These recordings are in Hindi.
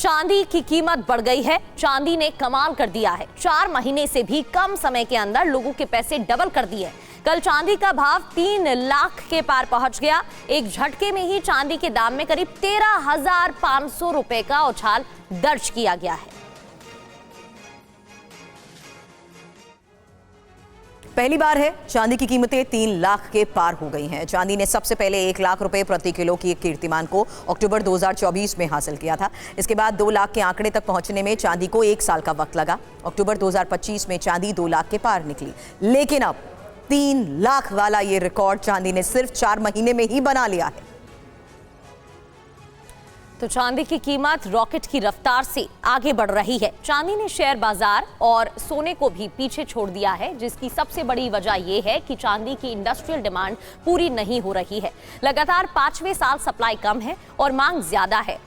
चांदी की कीमत बढ़ गई है। चांदी ने कमाल कर दिया है। 4 महीने से भी कम समय के अंदर लोगों के पैसे डबल कर दिए। कल चांदी का भाव 3 लाख के पार पहुंच गया। एक झटके में ही चांदी के दाम में करीब 13,500 रुपए का उछाल दर्ज किया गया है। पहली बार है चांदी की कीमतें 3 लाख के पार हो गई हैं। चांदी ने सबसे पहले 1 लाख रुपए प्रति किलो की कीर्तिमान को अक्टूबर 2024 में हासिल किया था। इसके बाद 2 लाख के आंकड़े तक पहुंचने में चांदी को 1 साल का वक्त लगा। अक्टूबर 2025 में चांदी 2 लाख के पार निकली, लेकिन अब 3 लाख वाला ये रिकॉर्ड चांदी ने सिर्फ 4 महीने में ही बना लिया है। तो चांदी की कीमत रॉकेट की रफ्तार से आगे बढ़ रही है। चांदी ने शेयर बाजार और सोने को भी पीछे छोड़ दिया है, जिसकी सबसे बड़ी वजह यह है कि चांदी की इंडस्ट्रियल डिमांड पूरी नहीं हो रही है। लगातार 5वें साल सप्लाई कम है और मांग ज्यादा है।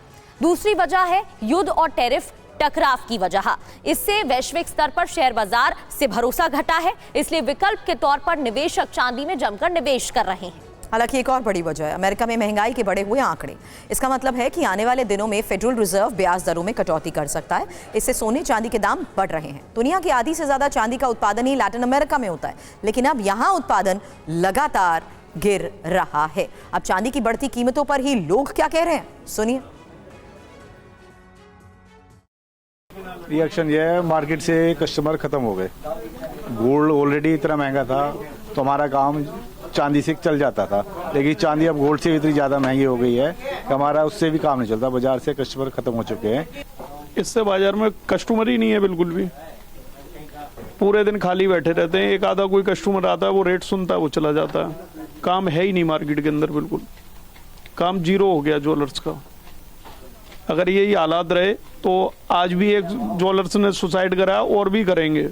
दूसरी वजह है युद्ध और टैरिफ टकराव की वजह। इससे वैश्विक स्तर पर शेयर बाजार से भरोसा घटा है, इसलिए विकल्प के तौर पर निवेशक चांदी में जमकर निवेश कर रहे हैं। हालांकि एक और बड़ी वजह है अमेरिका में महंगाई के बढ़े हुए आंकड़े। इसका मतलब है कि आने वाले दिनों में फेडरल रिजर्व ब्याज दरों में कटौती कर सकता है। इससे सोने चांदी के दाम बढ़ रहे हैं। दुनिया की आधी से ज्यादा चांदी का उत्पादन ही लैटिन अमेरिका में होता है, लेकिन अब यहां उत्पादन लगातार गिर रहा है। अब चांदी की बढ़ती कीमतों पर ही लोग क्या कह रहे हैं, सुनिए। रिएक्शन ये है, मार्केट से कस्टमर खत्म हो गए। गोल्ड ऑलरेडी इतना महंगा था तो हमारा काम चांदी से चल जाता था, लेकिन चांदी अब गोल्ड से इतनी ज़्यादा महंगी हो गई है कि हमारा उससे भी काम नहीं चलता। बाजार से कस्टमर खत्म हो चुके हैं। इससे बाजार में कस्टमर ही नहीं है बिल्कुल भी। पूरे दिन खाली बैठे रहते हैं। एक आधा कोई कस्टमर आता है, वो रेट सुनता है, वो चला जाता है। काम है ही नहीं मार्केट के अंदर, बिल्कुल काम जीरो हो गया ज्वेलर्स का। अगर यही हालात रहे तो आज भी एक ज्वेलर्स ने सुसाइड करा और भी करेंगे।